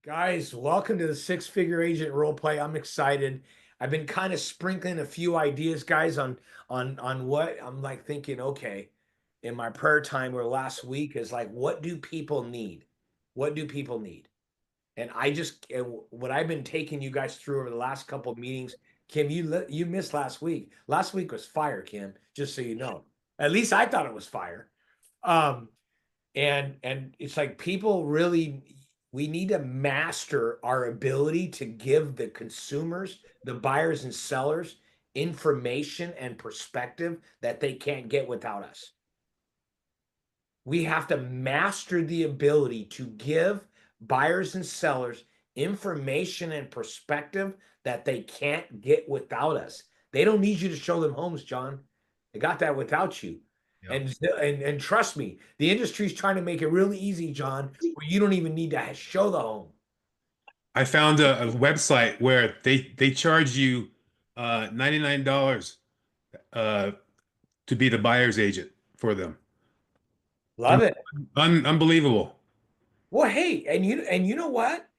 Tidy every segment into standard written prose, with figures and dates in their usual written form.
Guys, welcome to the Six Figure Agent Roleplay. I'm excited. I've been kind of sprinkling a few ideas, guys, on what I'm like thinking, okay, in my prayer time or last week is like, what do people need? What do people need? And what I've been taking you guys through over the last couple of meetings, Kim, you missed last week. Last week was fire, Kim, just so you know. At least I thought it was fire. Um, and it's like people really we need to master our ability to give the consumers, the buyers and sellers, information and perspective that they can't get without us. We have to master the ability to give buyers and sellers information and perspective that they can't get without us. They don't need you to show them homes, John. They got that without you. Yep. And trust me, the industry's trying to make it really easy, John, where you don't even need to show the home. I found a website where they charge you $99 to be the buyer's agent for them. Love it. Unbelievable. Well, hey, and you know what?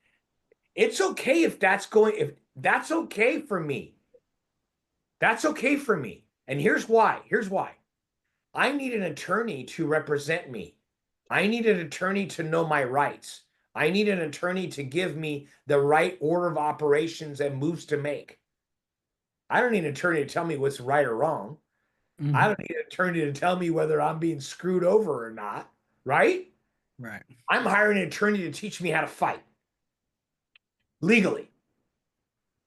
It's okay if that's okay for me. That's okay for me. And here's why. Here's why. I need an attorney to represent me. I need an attorney to know my rights. I need an attorney to give me the right order of operations and moves to make. I don't need an attorney to tell me what's right or wrong. I don't need an attorney to tell me whether I'm being screwed over or not, right? Right. I'm hiring an attorney to teach me how to fight legally.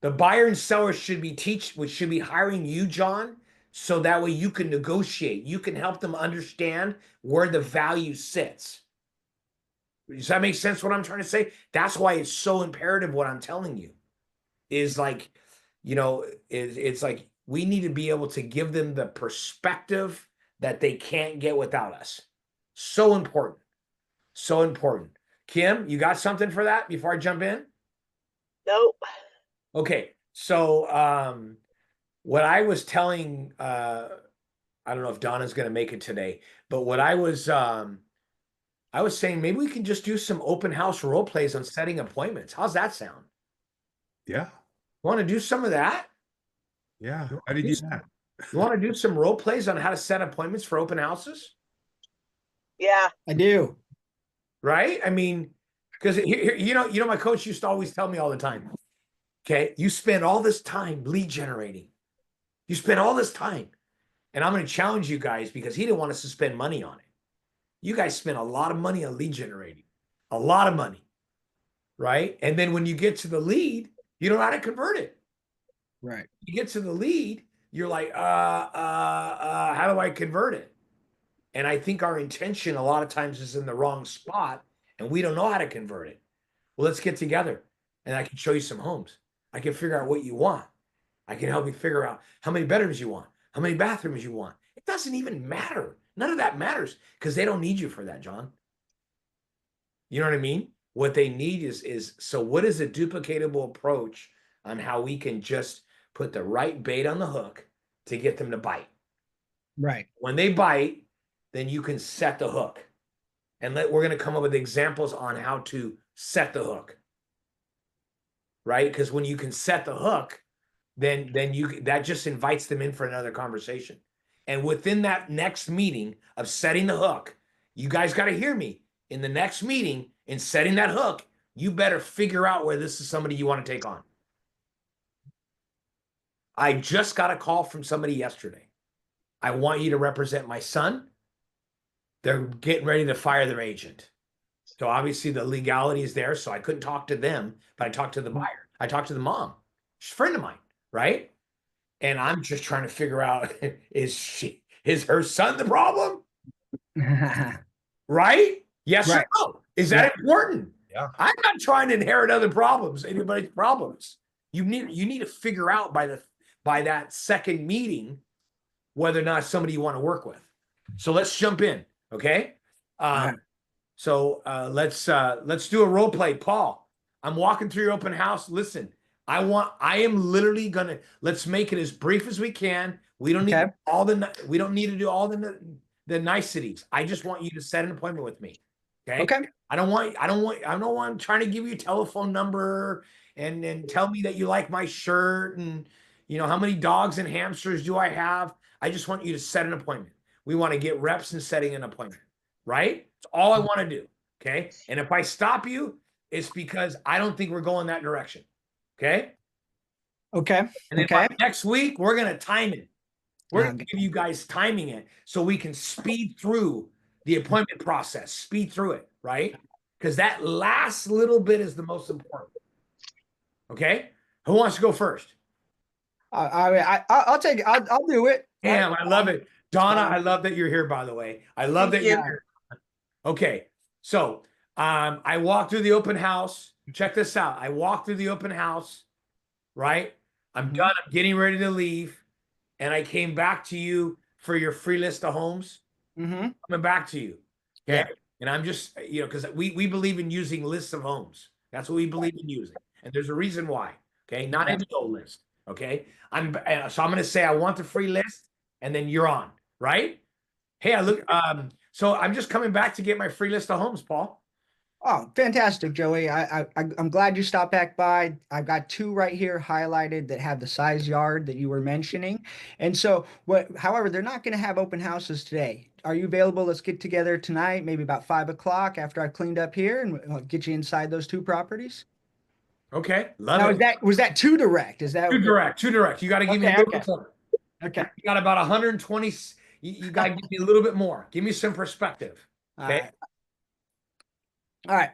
The buyer and seller should be hiring you, John, so that way you can negotiate. You can help them understand where the value sits. Does that make sense what I'm trying to say? That's why it's so imperative what I'm telling you is like, it's like we need to be able to give them the perspective that they can't get without us. So important. So important. Kim, you got something for that before I jump in? Nope. Okay. So what I was telling I don't know if Donna's gonna make it today, but what I was saying maybe we can just do some open house role plays on setting appointments. How's that sound? Yeah. Want to do some of that? Yeah. How do you do that? You want to do some role plays on how to set appointments for open houses? Yeah. I do. Right? I mean, because my coach used to always tell me all the time, okay, you spend all this time lead generating. You spend all this time. And I'm going to challenge you guys because he didn't want us to spend money on it. You guys spend a lot of money on lead generating, a lot of money, right? And then when you get to the lead, you don't know how to convert it. Right. You get to the lead, you're like, how do I convert it? And I think our intention a lot of times is in the wrong spot and we don't know how to convert it. Well, let's get together and I can show you some homes. I can figure out what you want. I can help you figure out how many bedrooms you want, how many bathrooms you want. It doesn't even matter. None of that matters because they don't need you for that, John. You know what I mean? What they need is so what is a duplicatable approach on how we can just put the right bait on the hook to get them to bite. Right. When they bite, then you can set the hook. And we're going to come up with examples on how to set the hook. Right? Because when you can set the hook, then that just invites them in for another conversation. And within that next meeting of setting the hook, you guys got to hear me. In the next meeting, in setting that hook, you better figure out where this is somebody you want to take on. I just got a call from somebody yesterday. I want you to represent my son. They're getting ready to fire their agent. So obviously the legality is there. So I couldn't talk to them, but I talked to the buyer. I talked to the mom. She's a friend of mine, right? And I'm just trying to figure out, is her son the problem? Right? Yes Right. or no? Is that important? Yeah. I'm not trying to inherit other problems, anybody's problems. You need to figure out by that second meeting whether or not somebody you want to work with. So let's jump in, okay? So let's do a role play. Paul, I'm walking through your open house. Listen, I am literally gonna, let's make it as brief as we can. We don't need we don't need to do all the niceties. I just want you to set an appointment with me. Okay. Okay. I don't want trying to give you a telephone number and tell me that you like my shirt and how many dogs and hamsters do I have. I just want you to set an appointment. We want to get reps in setting an appointment, right? That's all I want to do. Okay. And if I stop you, it's because I don't think we're going that direction. Okay. Okay. And then Okay. by next week, we're going to time it. We're going to Okay. give you guys timing it so we can speed through the appointment process, speed through it, right? Because that last little bit is the most important. Okay. Who wants to go first? I'll take it. I'll do it. Damn, I love it. Donna, I love that you're here, by the way. I love that Thank you. you're here. Okay. So I walked through the open house. Check this out. I walked through the open house, right? I'm done. I'm getting ready to leave. And I came back to you for your free list of homes. Coming back to you. Okay. Yeah. And I'm just, because we believe in using lists of homes. That's what we believe in using. And there's a reason why. Okay. Not Yeah. any old list. Okay. So I'm going to say I want the free list and then you're on, right? Hey, so I'm just coming back to get my free list of homes, Paul. Oh, fantastic, Joey. I'm glad you stopped back by. I've got two right here highlighted that have the size yard that you were mentioning. And so however, they're not going to have open houses today. Are you available? Let's get together tonight, maybe about 5 o'clock after I've cleaned up here and I'll get you inside those two properties. Okay. Love Now, it. was that too direct? Is that Too direct. You got to give me a little bit more. Okay. You got about 120. You got to give me a little bit more. Give me some perspective. Okay. All right.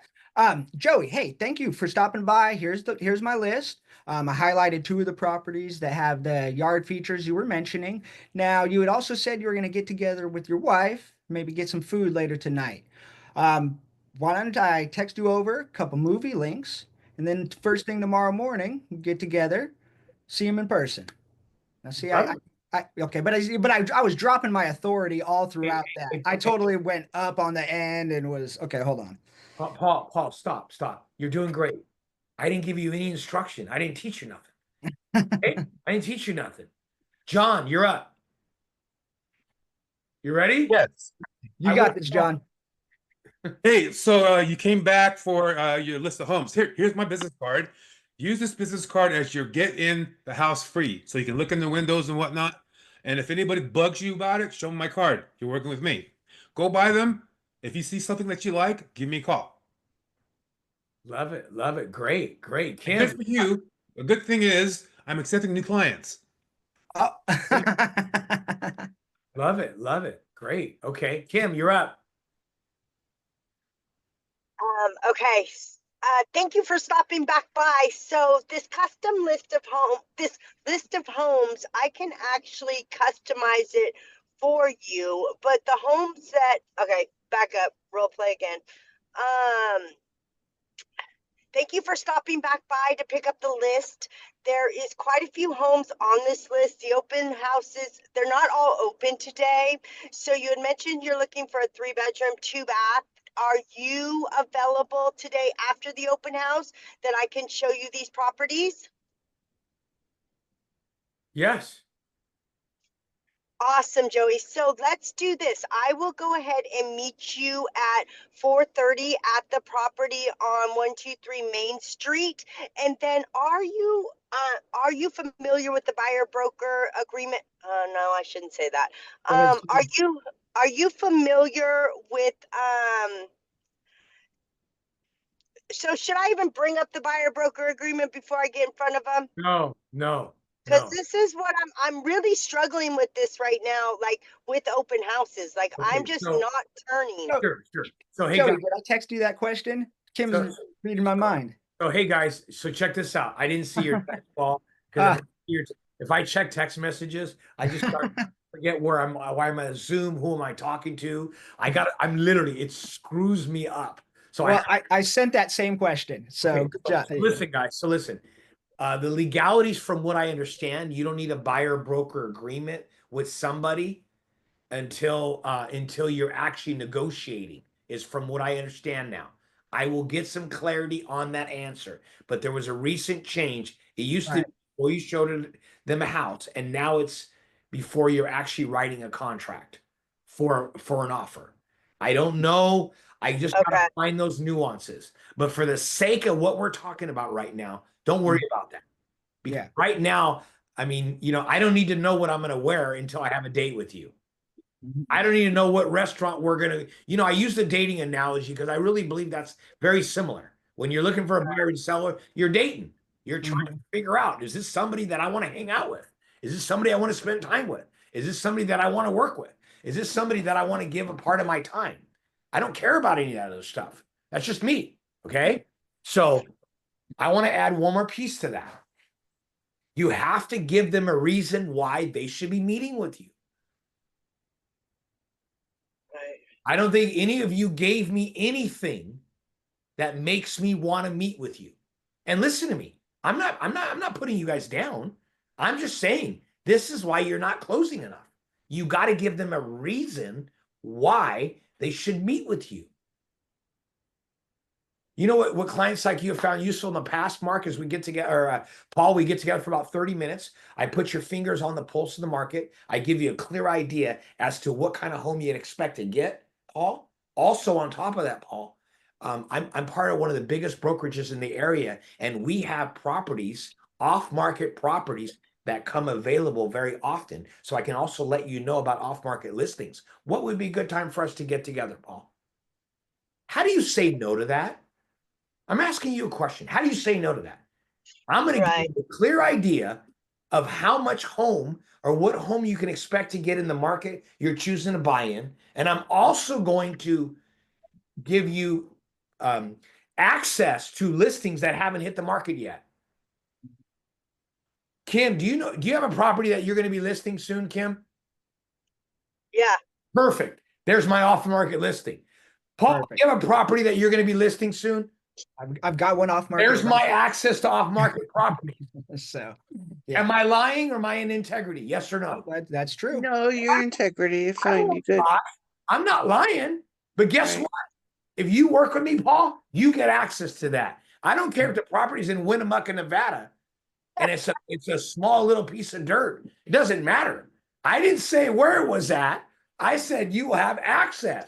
Joey, hey, thank you for stopping by. Here's my list. I highlighted two of the properties that have the yard features you were mentioning. Now, you had also said you were going to get together with your wife, maybe get some food later tonight. Why don't I text you over a couple movie links, and then first thing tomorrow morning, get together, see them in person. Now, see, okay, but I was dropping my authority all throughout that. I totally went up on the end and was okay. Hold on. Paul, stop. You're doing great. I didn't give you any instruction. I didn't teach you nothing. Okay? I didn't teach you nothing. John, you're up. You ready? Yes. You got this, John. Hey, so you came back for your list of homes. Here's my business card. Use this business card as your get in the house free, so you can look in the windows and whatnot. And if anybody bugs you about it, show them my card. You're working with me. Go buy them. If you see something that you like, give me a call. Love it. Great. And Kim. good for you. A good thing is I'm accepting new clients. Oh. Love it. Great. Okay. Kim, you're up. Okay. Thank you for stopping back by. So this list of homes, I can actually customize it for you. But the homes okay, back up, role play again. Thank you for stopping back by to pick up the list. There is quite a few homes on this list. The open houses, they're not all open today. So you had mentioned you're looking for a 3-bedroom, 2-bath. Are you available today after the open house that I can show you these properties? Yes. Awesome, Joey. So let's do this. I will go ahead and meet you at 4:30 at the property on 123 Main Street. And then are you familiar with the buyer broker agreement? No, I shouldn't say that. Are you familiar with so should I even bring up the buyer broker agreement before I get in front of them? No. Because this is what I'm really struggling with this right now, like with open houses. Like Okay, I'm just not turning. Sure. So hey Joey, guys. did I text you that question? Kim's reading my mind. So hey guys, so check this out. I didn't see your text, Paul, because if I check text messages, I just start forget why I'm on Zoom, who am I talking to? I'm literally, it screws me up. So well, I sent that same question. So okay, good job. listen, guys. So listen, the legalities, from what I understand, you don't need a buyer broker agreement with somebody until you're actually negotiating, is from what I understand now. I will get some clarity on that answer, but there was a recent change. It used to be before you showed them a house, and now it's before you're actually writing a contract for an offer. I don't know. I just gotta Okay. find those nuances. But for the sake of what we're talking about right now, don't worry about that. Because Yeah. right now, I mean, I don't need to know what I'm going to wear until I have a date with you. I don't even know what restaurant we're going to, I use the dating analogy because I really believe that's very similar. When you're looking for a buyer and seller, you're dating. You're trying to figure out, is this somebody that I want to hang out with? Is this somebody I want to spend time with? Is this somebody that I want to work with? Is this somebody that I want to give a part of my time? I don't care about any of that other stuff. That's just me. Okay. So I want to add one more piece to that. You have to give them a reason why they should be meeting with you. Right. I don't think any of you gave me anything that makes me want to meet with you. And listen to me. I'm not putting you guys down. I'm just saying this is why you're not closing enough. You got to give them a reason why they should meet with you. You know what clients like you have found useful in the past, Mark, as we get together, or Paul, we get together for about 30 minutes. I put your fingers on the pulse of the market. I give you a clear idea as to what kind of home you'd expect to get, Paul. Also, on top of that, Paul, I'm part of one of the biggest brokerages in the area, and we have properties, off-market properties that come available very often. So I can also let you know about off-market listings. What would be a good time for us to get together, Paul? How do you say no to that? I'm asking you a question. How do you say no to that? I'm going to give Right. you a clear idea of how much home or what home you can expect to get in the market you're choosing to buy in. And I'm also going to give you access to listings that haven't hit the market yet. Kim, do you have a property that you're going to be listing soon, Kim? Yeah. Perfect. There's my off-market listing. Paul, Perfect. do you have a property that you're going to be listing soon? I've got one off market. There's my access to off-market property. So, yeah. Am I lying or am I in integrity? Yes or no? That's true. No, your integrity. You're fine. You're good. I'm not lying. But guess Right. what? If you work with me, Paul, you get access to that. I don't care if the property's in Winnemucca, Nevada, and it's a small little piece of dirt. It doesn't matter. I didn't say where it was at. I said you will have access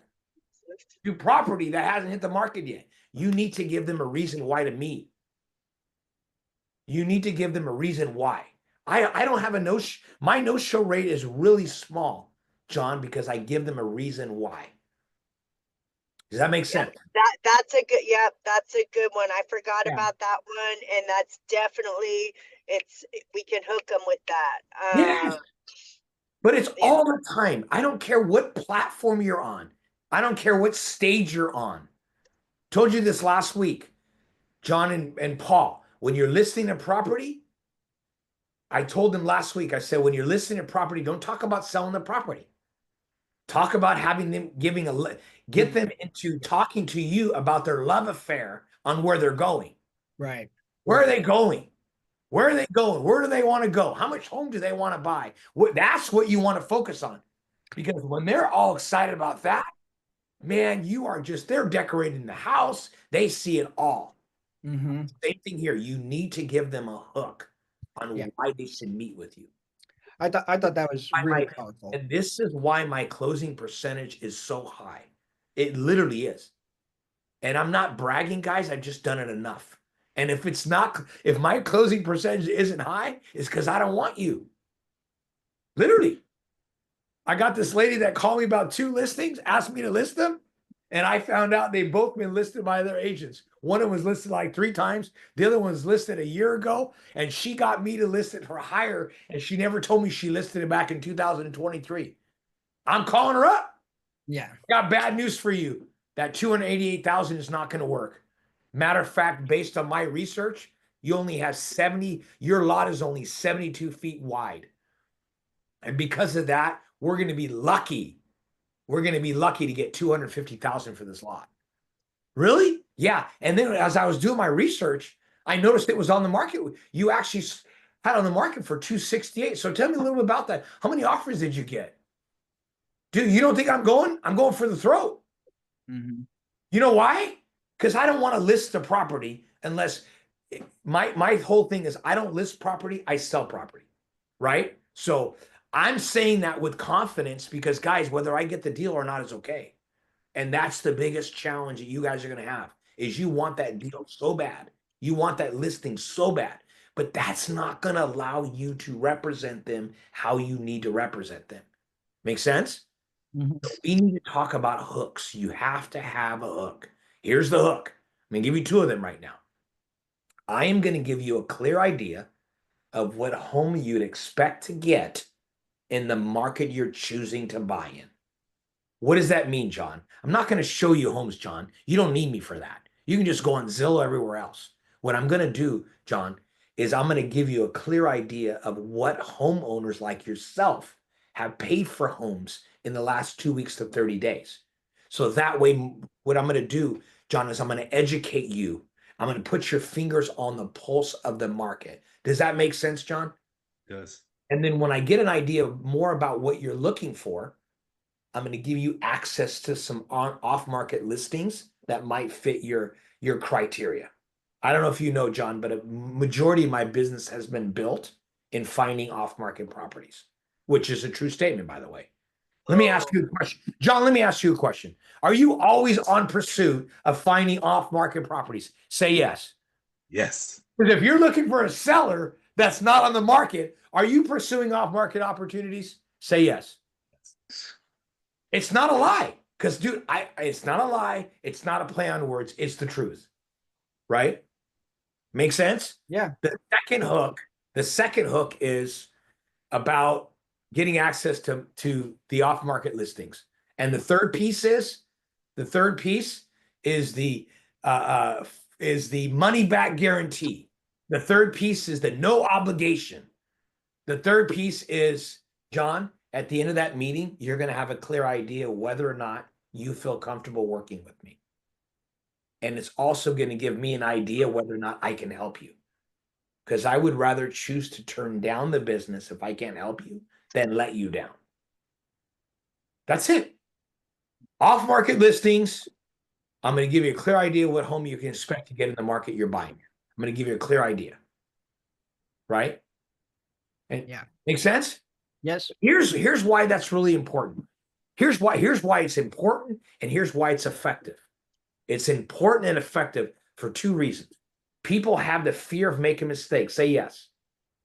to property that hasn't hit the market yet. You need to give them a reason why to meet. You need to give them a reason why. I don't have a my no-show rate is really small, John, because I give them a reason why. Does that make sense? That's a good, that's a good one. I forgot Yeah. about that one, and that's definitely we can hook them with that. Yes. But it's Yeah. all the time. I don't care what platform you're on. I don't care what stage you're on. Told you this last week, John and Paul. When you're listing a property, I told them last week, I said, when you're listing a property, don't talk about selling the property. Talk about having them get them into talking to you about their love affair on where they're going. Right. Where are they going? Where are they going? Where do they want to go? How much home do they want to buy? That's what you want to focus on. Because when they're all excited about that, man, they're decorating the house. They see it all. Mm-hmm. Same thing here. You need to give them a hook on Yeah. why they should meet with you. I thought that was really powerful. And this is why my closing percentage is so high. It literally is. And I'm not bragging, guys. I've just done it enough. And if my closing percentage isn't high, it's because I don't want you. Literally. I got this lady that called me about 2 listings, asked me to list them. And I found out they've both been listed by their agents. One of them was listed like 3 times. The other one was listed a year ago. And she got me to list it for higher. And she never told me she listed it back in 2023. I'm calling her up. Yeah. I got bad news for you. That 288,000 is not going to work. Matter of fact, based on my research, you only have 70, your lot is only 72 feet wide. And because of that, we're going to be lucky. We're going to be lucky to get 250,000 for this lot. Really? Yeah. And then as I was doing my research, I noticed it was on the market. You actually had on the market for 268. So tell me a little bit about that. How many offers did you get? Dude, you don't think I'm going? I'm going for the throat. Mm-hmm. You know why? Because I don't want to list the property unless my whole thing is I don't list property, I sell property, right? So I'm saying that with confidence because, guys, whether I get the deal or not is okay. And that's the biggest challenge that you guys are going to have is you want that deal so bad. You want that listing so bad, but that's not going to allow you to represent them how you need to represent them. Make sense? Mhm. We need to talk about hooks. You have to have a hook. Here's the hook. I'm going to give you two of them right now. I am going to give you a clear idea of what home you'd expect to get in the market you're choosing to buy in. What does that mean, John? I'm not going to show you homes, John. You don't need me for that. You can just go on Zillow everywhere else. What I'm going to do, John, is I'm going to give you a clear idea of what homeowners like yourself have paid for homes in the last 2 weeks to 30 days. So that way, what I'm going to do, John, is I'm going to educate you. I'm going to put your fingers on the pulse of the market. Does that make sense, John? Yes. And then when I get an idea more about what you're looking for, I'm going to give you access to some off-market listings that might fit your criteria. I don't know if you know, John, but a majority of my business has been built in finding off-market properties, which is a true statement, by the way. Let me ask you a question. John, let me ask you a question. Are you always on pursuit of finding off-market properties? Say yes. Yes. Because if you're looking for a seller that's not on the market, are you pursuing off-market opportunities? Say yes. It's not a lie. Because, dude, it's not a lie. It's not a play on words. It's the truth. Right? Make sense? Yeah. The second hook is about getting access to the off-market listings. And the third piece is the money back guarantee. The third piece is the no obligation. The third piece is, John, at the end of that meeting, you're going to have a clear idea whether or not you feel comfortable working with me. And it's also going to give me an idea whether or not I can help you. Because I would rather choose to turn down the business if I can't help you than let you down. That's it. Off-market listings. I'm going to give you a clear idea what home you can expect to get in the market you're buying. I'm going to give you a clear idea. Right? And Yeah. make sense? Yes. Here's why that's really important. Here's why it's important, and here's why it's effective. It's important and effective for two reasons. People have the fear of making mistakes. Say yes.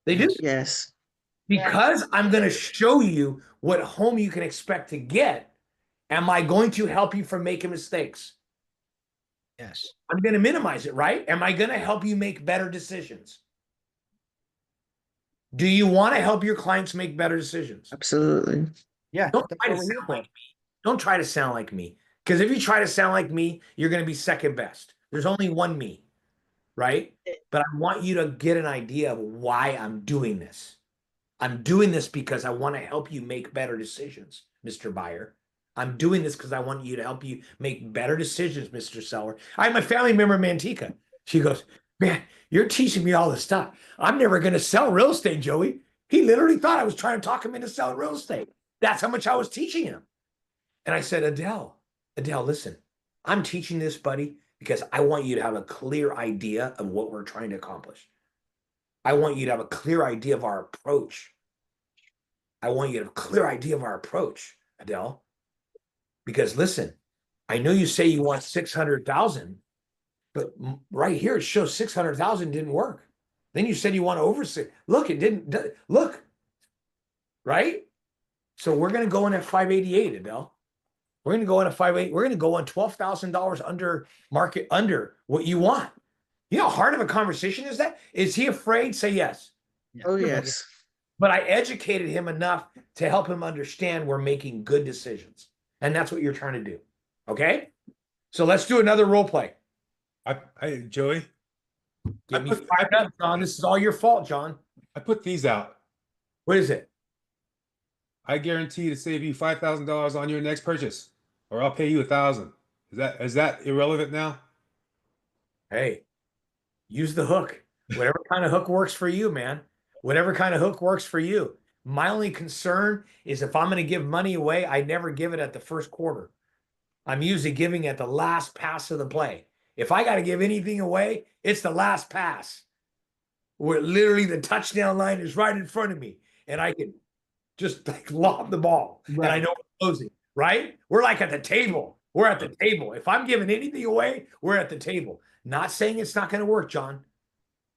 They do. Yes. Because I'm going to show you what home you can expect to get. Am I going to help you from making mistakes? Yes. I'm going to minimize it, right? Am I going to help you make better decisions? Do you want to help your clients make better decisions? Absolutely. Yeah. Don't That's try to what we're here sound for. like me. Don't try to sound like me. Because if you try to sound like me, you're going to be second best. There's only one me, right? But I want you to get an idea of why I'm doing this. I'm doing this because I want to help you make better decisions, Mr. Buyer. I'm doing this because I want you to help you make better decisions, Mr. Seller. I have my family member, Mantika. She goes, man, you're teaching me all this stuff. I'm never going to sell real estate, Joey. He literally thought I was trying to talk him into selling real estate. That's how much I was teaching him. And I said, Adele, listen, I'm teaching this, buddy, because I want you to have a clear idea of what we're trying to accomplish. I want you to have a clear idea of our approach. I want you to have a clear idea of our approach, Adele. Because listen, I know you say you want 600,000, but right here it shows 600,000 didn't work. Then you said you want to oversee. Look, it didn't. Look, right? So we're going to go in at 588, Adele. We're going to go in at 5.8. We're going to go on $12,000 under market, under what you want. You know how hard of a conversation is that? Is he afraid? Say yes. Oh, yes. But I educated him enough to help him understand we're making good decisions. And that's what you're trying to do. Okay? So let's do another role play. Joey, Give me 5 John. This is all your fault, John. I put these out. What is it? I guarantee to save you $5,000 on your next purchase, or I'll pay you $1,000. Is that irrelevant now? Hey, use the hook. Whatever kind of hook works for you, man. Whatever kind of hook works for you. My only concern is if I'm going to give money away, I never give it at the first quarter. I'm usually giving at the last pass of the play. If I got to give anything away, it's the last pass where literally the touchdown line is right in front of me and I can just like lob the ball and I know it's closing, right? We're like at the table. We're at the table. If I'm giving anything away, we're at the table. Not saying it's not going to work, John.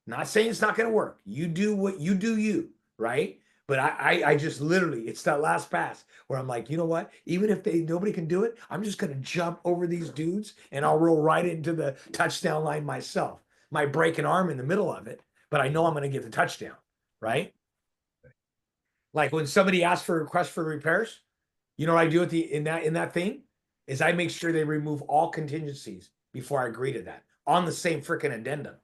Not saying it's not going to work. You do what you do, you, right? But I just literally, it's that last pass where I'm like, you know what? Even if nobody can do it, I'm just going to jump over these dudes and I'll roll right into the touchdown line myself. Might break an arm in the middle of it, but I know I'm going to get the touchdown, right? Like when somebody asks for a request for repairs, you know what I do at the in that thing is I make sure they remove all contingencies before I agree to that on the same freaking addendum.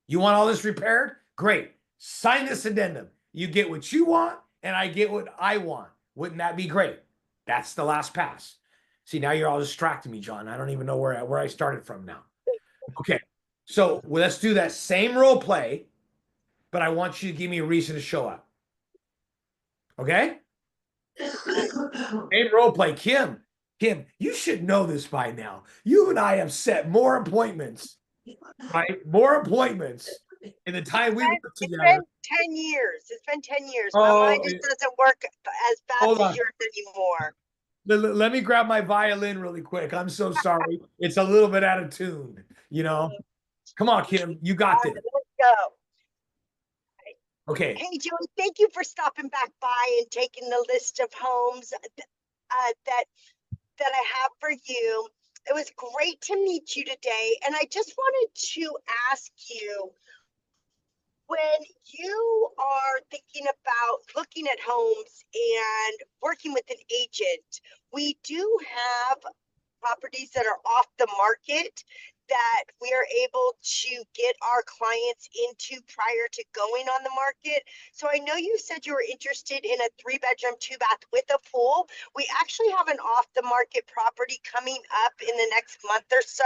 You want all this repaired? Great. Sign this addendum. You get what you want, and I get what I want. Wouldn't that be great? That's the last pass. See, now you're all distracting me, John. I don't even know where I started from now. Okay. So let's do that same role play, but I want you to give me a reason to show up. Okay? Same role play. Kim, you should know this by now. You and I have set more appointments, right? More appointments in the time we worked It's together. been 10 years. It's been 10 years. My mind just doesn't work as Hold fast as on. yours anymore. Let me grab my violin really quick. I'm so sorry. It's a little bit out of tune, you know. Come on, Kim. You got this. Let's go. Okay. Hey, Joey, thank you for stopping back by and taking the list of homes that I have for you. It was great to meet you today. And I just wanted to ask you, when you are thinking about looking at homes and working with an agent, we do have properties that are off the market that we are able to get our clients into prior to going on the market. So I know you said you were interested in a 3-bedroom, 2-bath with a pool. We actually have an off the market property coming up in the next month or so.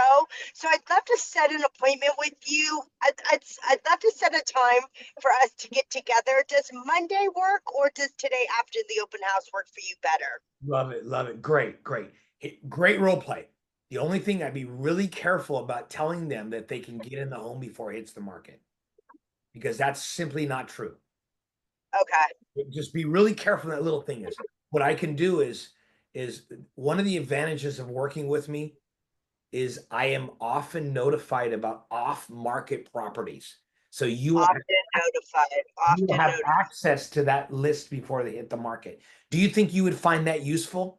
So I'd love to set an appointment with you. I'd love to set a time for us to get together. Does Monday work, or does today after the open house work for you better? Love it. Love it. Great. Great. Great role play. The only thing I'd be really careful about telling them that they can get in the home before it hits the market, because that's simply not true. Okay. Just be really careful. That little thing is what I can do is one of the advantages of working with me is I am often notified about off-market properties. So you will Often notified. you Often will have notified. access to that list before they hit the market. Do you think you would find that useful?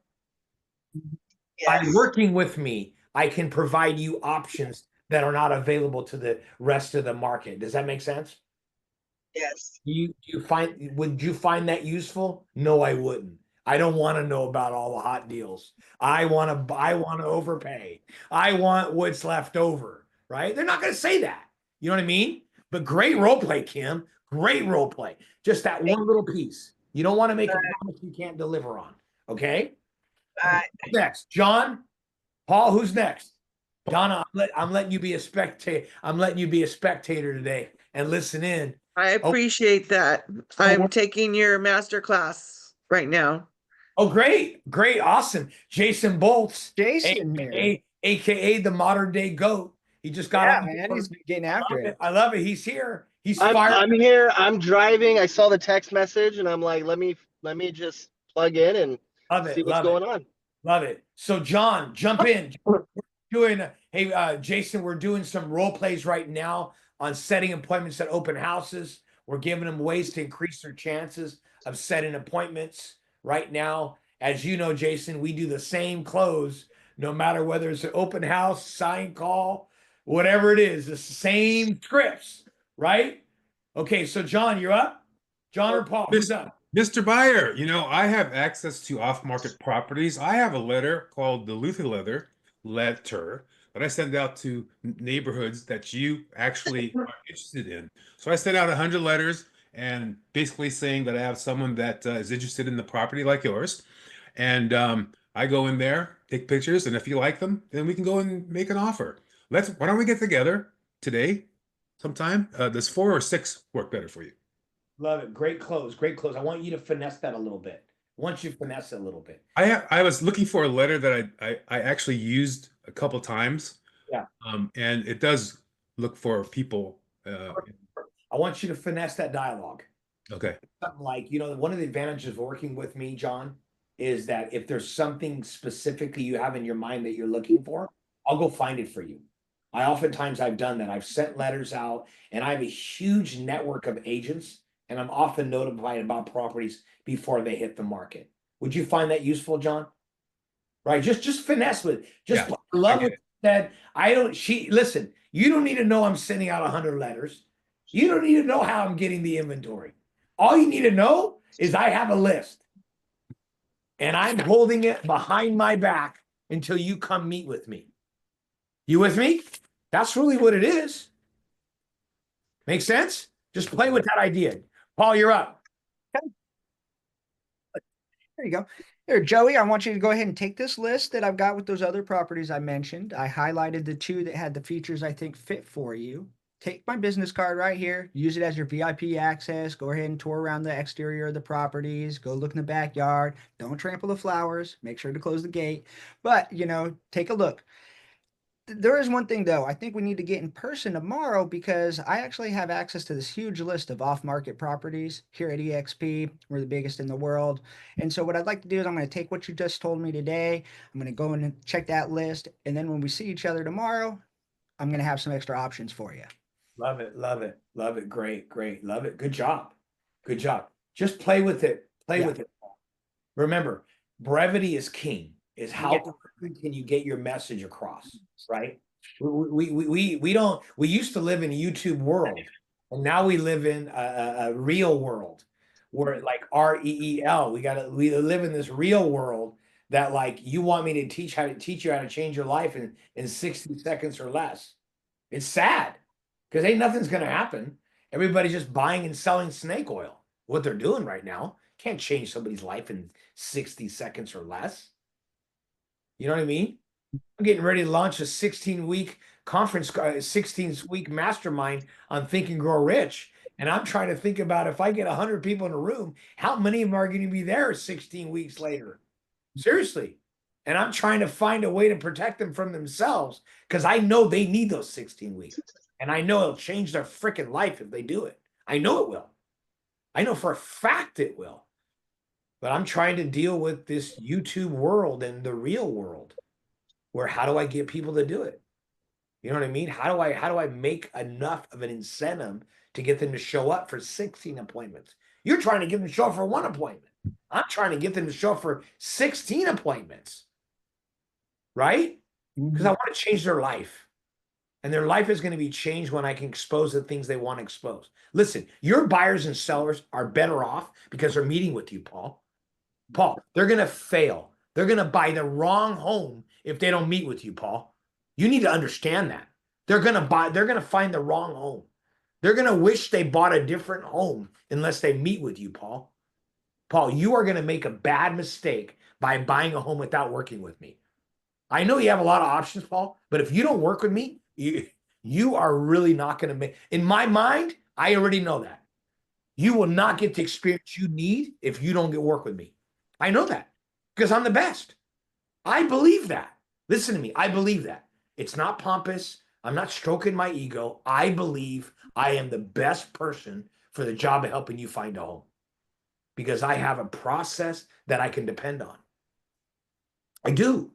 By Yes. working with me, I can provide you options that are not available to the rest of the market. Does that make sense? Yes. Would you find that useful? No, I wouldn't. I don't want to know about all the hot deals. I want to overpay. I want what's left over, right? They're not going to say that. You know what I mean? But great role play, Kim. Great role play. Just that one little piece. You don't want to make a promise you can't deliver on. Okay? Who's next? John? Paul, who's next? Donna, I'm letting you be a spectator. I'm letting you be a spectator today and listen in. I appreciate that. I'm taking your master class right now. Oh, great, great, awesome. Jason Bolts, Jason here. aka the modern day GOAT. He just got Yeah, on. man, he's getting after it. I love it. He's here. He's I'm fired. here. I'm driving. I saw the text message and I'm like, let me just plug in and Love see it. what's Love going it. on. Love it. So, John, jump in. Hey, Jason, we're doing some role plays right now on setting appointments at open houses. We're giving them ways to increase their chances of setting appointments right now. As you know, Jason, we do the same close, no matter whether it's an open house, sign call, whatever it is, the same scripts, right? Okay, so John, you're up. John or Paul, who's up? Mr. Buyer, you know, I have access to off-market properties. I have a letter called the Luther letter that I send out to neighborhoods that you actually are interested in. So I send out 100 letters and basically saying that I have someone that is interested in the property like yours. And I go in there, take pictures, and if you like them, then we can go and make an offer. Why don't we get together today sometime? Does 4 or 6 work better for you? Love it. Great close. Great close. I want you to finesse that a little bit. I want you to finesse it a little bit. I was looking for a letter that I actually used a couple times. Yeah. And it does look for people. I want you to finesse that dialogue. Okay. Something like, one of the advantages of working with me, John, is that if there's something specifically you have in your mind that you're looking for, I'll go find it for you. Oftentimes I've done that. I've sent letters out, and I have a huge network of agents, and I'm often notified about properties before they hit the market. Would you find that useful, John? Right. Just finesse with it. Just Yeah, love get what it. that I don't listen, you don't need to know I'm sending out 100 letters. You don't need to know how I'm getting the inventory. All you need to know is I have a list and I'm holding it behind my back until you come meet with me. You with me? That's really what it is. Make sense? Just play with that idea. Paul, you're up. There you go. Here, Joey, I want you to go ahead and take this list that I've got with those other properties I mentioned. I highlighted the 2 that had the features I think fit for you. Take my business card right here, use it as your VIP access. Go ahead and tour around the exterior of the properties. Go look in the backyard. Don't trample the flowers. Make sure to close the gate. But, take a look. There is one thing though, I think we need to get in person tomorrow because I actually have access to this huge list of off-market properties here at EXP. We're the biggest in the world. And so what I'd like to do is I'm going to take what you just told me today. I'm going to go and check that list. And then when we see each other tomorrow, I'm going to have some extra options for you. Love it, love it, love it. Great, great, love it. Good job. Good job. Just play with it. Play Yeah. with it. Remember, brevity is king. Is how quickly can you get your message across, right? We don't, we used to live in a YouTube world, and now we live in a real world where like REEL. We live in this real world that like you want me to teach you how to change your life in 60 seconds or less. It's sad because ain't nothing's gonna happen. Everybody's just buying and selling snake oil. What they're doing right now can't change somebody's life in 60 seconds or less. You know what I mean? I'm getting ready to launch a 16-week conference, 16-week mastermind on Think and Grow Rich. And I'm trying to think about if I get 100 people in a room, how many of them are going to be there 16 weeks later? Seriously. And I'm trying to find a way to protect them from themselves because I know they need those 16 weeks. And I know it'll change their freaking life if they do it. I know it will. I know for a fact it will. But I'm trying to deal with this YouTube world and the real world where how do I get people to do it? You know what I mean? How do I make enough of an incentive to get them to show up for 16 appointments? You're trying to get them to show up for 1 appointment. I'm trying to get them to show up for 16 appointments. Right? Because I want to change their life. And their life is going to be changed when I can expose the things they want to expose. Listen, your buyers and sellers are better off because they're meeting with you, Paul. Paul, they're going to fail. They're going to buy the wrong home if they don't meet with you, Paul. You need to understand that. They're going to find the wrong home. They're going to wish they bought a different home unless they meet with you, Paul. Paul, you are going to make a bad mistake by buying a home without working with me. I know you have a lot of options, Paul, but if you don't work with me, you are really not going to make, in my mind, I already know that. You will not get the experience you need if you don't get work with me. I know that because I'm the best. I believe that. Listen to me. I believe that. It's not pompous. I'm not stroking my ego. I believe I am the best person for the job of helping you find a home because I have a process that I can depend on. I do.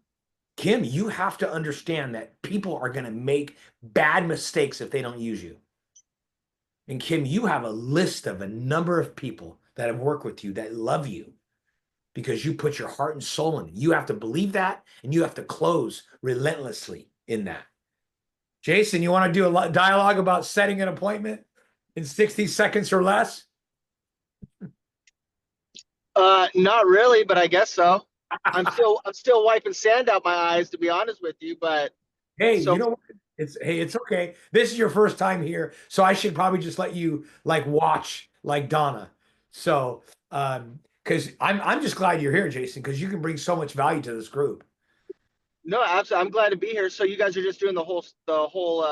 Kim, you have to understand that people are going to make bad mistakes if they don't use you. And Kim, you have a list of a number of people that have worked with you that love you because you put your heart and soul in it. You have to believe that, and you have to close relentlessly in that. Jason, you want to do a dialogue about setting an appointment in 60 seconds or less? Not really, but I guess so. I'm still wiping sand out my eyes, to be honest with you. But Hey, so you know what? It's okay. This is your first time here, so I should probably just let you like watch like Donna. So, because I'm just glad you're here, Jason, because you can bring so much value to this group. no, absolutely, I'm glad to be here. So you guys are just doing the whole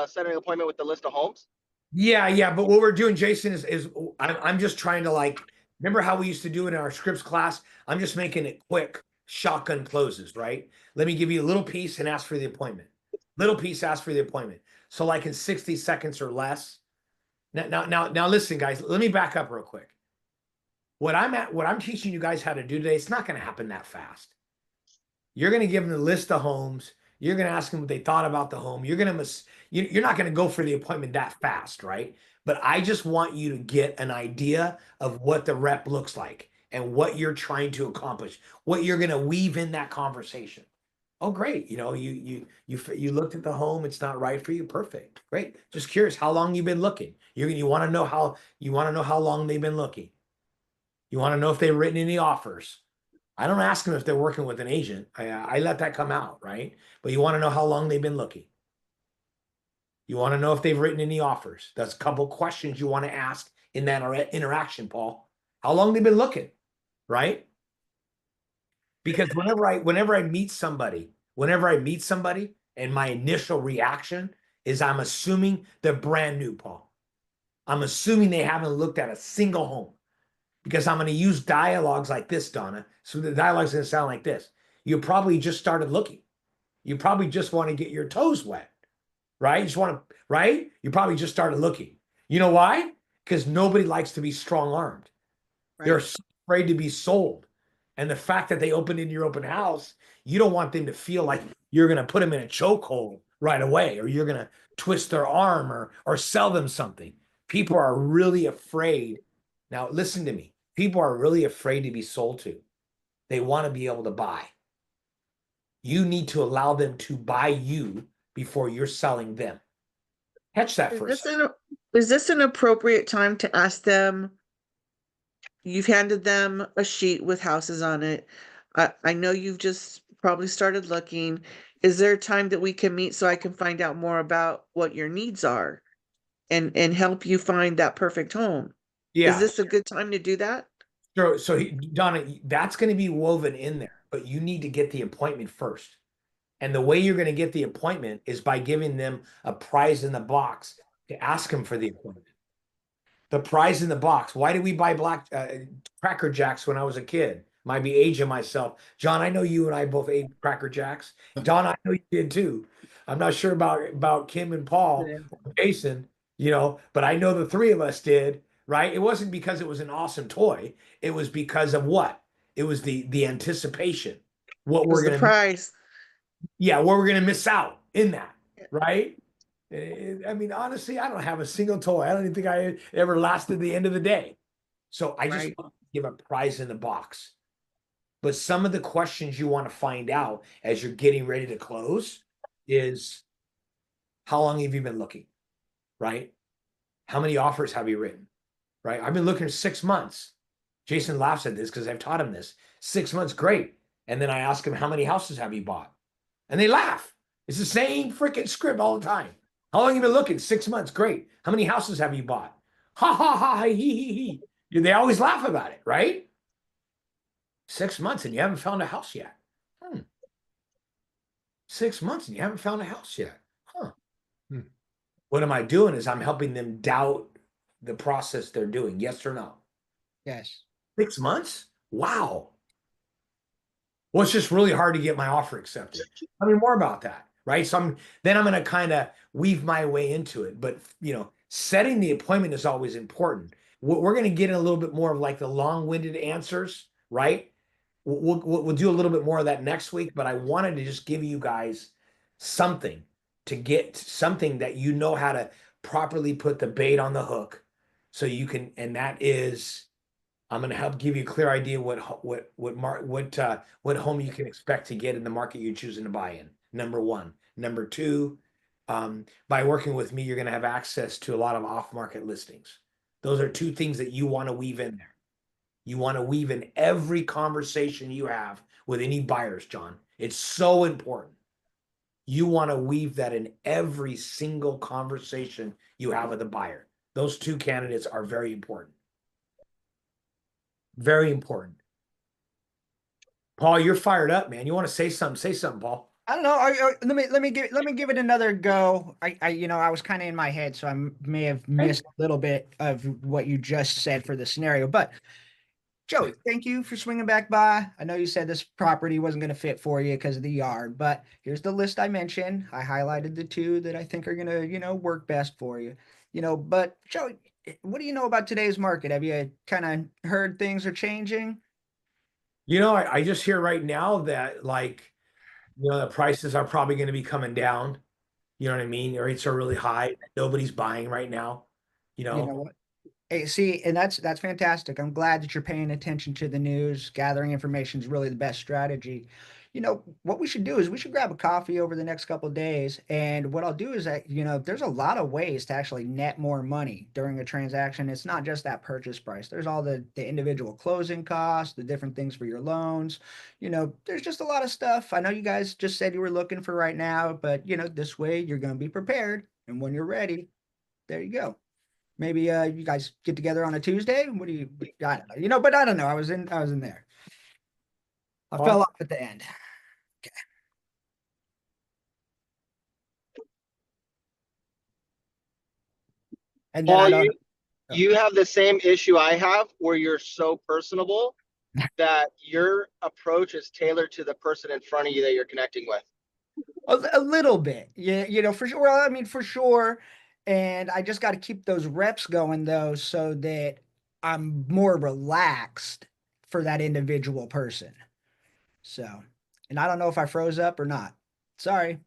setting an appointment with the list of homes. Yeah. But what we're doing, Jason, is I'm just trying to like remember how we used to do it in our scripts class. I'm just making it quick, shotgun closes, right? Let me give you a little piece and ask for the appointment. Little piece, ask for the appointment. So like in 60 seconds or less. Now, listen, guys. Let me back up real quick. what I'm teaching you guys how to do today, it's not going to happen that fast. You're going to give them the list of homes. You're going to ask them what they thought about the home. You're not going to go for the appointment that fast, right? But I just want you to get an idea of what the rep looks like and what you're trying to accomplish, what you're going to weave in that conversation. Oh, great. You looked at the home. It's not right for you. Perfect. Great. Just curious how long you've been looking. You want to know how long they've been looking. You want to know if they've written any offers. I don't ask them if they're working with an agent. I let that come out, right? But you want to know how long they've been looking. You want to know if they've written any offers. That's a couple questions you want to ask in that interaction, Paul. How long they've been looking, right? Because whenever I meet somebody, and my initial reaction is I'm assuming they're brand new, Paul. I'm assuming they haven't looked at a single home. Because I'm going to use dialogues like this, Donna. So the dialogue's going to sound like this. You probably just started looking. You probably just want to get your toes wet, right? You just want to, right? You probably just started looking. You know why? Because nobody likes to be strong-armed. Right. They're so afraid to be sold. And the fact that they opened in your open house, you don't want them to feel like you're going to put them in a chokehold right away, or you're going to twist their arm or sell them something. People are really afraid. Now, listen to me. People are really afraid to be sold to. They want to be able to buy. You need to allow them to buy you before you're selling them. Catch that for a second. Is this an appropriate time to ask them? You've handed them a sheet with houses on it. I know you've just probably started looking. Is there a time that we can meet so I can find out more about what your needs are and help you find that perfect home? Yeah. Is this a good time to do that? So Donna, that's going to be woven in there, but you need to get the appointment first. And the way you're going to get the appointment is by giving them a prize in the box to ask them for the appointment. The prize in the box. Why did we buy Cracker Jacks when I was a kid? Might be aging myself. John, I know you and I both ate Cracker Jacks. Don, I know you did too. I'm not sure about Kim and Paul, or Jason, but I know the three of us did, right? It wasn't because it was an awesome toy. It was because of what? It was the anticipation. What Was we're the gonna prize? Yeah, what we're gonna miss out in that, right? I mean, honestly, I don't have a single toy. I don't even think I ever lasted the end of the day. So I just Right. want to give a prize in the box. But some of the questions you want to find out as you're getting ready to close is how long have you been looking, right? How many offers have you written, right? I've been looking 6 months. Jason laughs at this because I've taught him this. 6 months, great. And then I ask him, how many houses have you bought? And they laugh. It's the same freaking script all the time. How long have you been looking? 6 months, great. How many houses have you bought? Ha ha ha, he he he. They always laugh about it, right? 6 months and you haven't found a house yet. 6 months and you haven't found a house yet. Huh. What am I doing is I'm helping them doubt the process they're doing. Yes or no? Yes. 6 months? Wow. Well, it's just really hard to get my offer accepted. Tell me more about that, right? So I'm going to kind of weave my way into it. But, setting the appointment is always important. We're going to get in a little bit more of like the long-winded answers, right? We'll do a little bit more of that next week, but I wanted to just give you guys something something that you know how to properly put the bait on the hook so you can, and that is, I'm going to help give you a clear idea what home you can expect to get in the market you're choosing to buy in. Number one. Number two, by working with me, you're going to have access to a lot of off-market listings. Those are two things that you want to weave in there. You want to weave in every conversation you have with any buyers, John. It's so important. You want to weave that in every single conversation you have with a buyer. Those two candidates are very important. Very important. Paul, you're fired up, man. You want to say something? Say something, Paul. I don't know. Let me give it another go. I was kind of in my head, so I may have missed a little bit of what you just said for the scenario. But Joey, thank you for swinging back by. I know you said this property wasn't going to fit for you because of the yard, but here's the list I mentioned. I highlighted the two that I think are going to, work best for you. But Joey, what do you know about today's market? Have you kind of heard things are changing? I just hear right now that the prices are probably going to be coming down. You know what I mean? The rates are really high. Nobody's buying right now. You You know, know what? Hey, see, and that's fantastic. I'm glad that you're paying attention to the news. Gathering information is really the best strategy. What we should do is we should grab a coffee over the next couple of days. And what I'll do is that, there's a lot of ways to actually net more money during a transaction. It's not just that purchase price. There's all the individual closing costs, the different things for your loans. There's just a lot of stuff. I know you guys just said you were looking for right now, but this way you're going to be prepared. And when you're ready, there you go. Maybe you guys get together on a Tuesday. What do you? I don't know. But I don't know. I was in there. I fell off at the end. Okay. And then I Paul, don't. Oh, you have the same issue I have where you're so personable that your approach is tailored to the person in front of you that you're connecting with. a little bit. Yeah, for sure. Well, I mean, for sure. And I just got to keep those reps going though, so that I'm more relaxed for that individual person. So, and I don't know if I froze up or not. Sorry.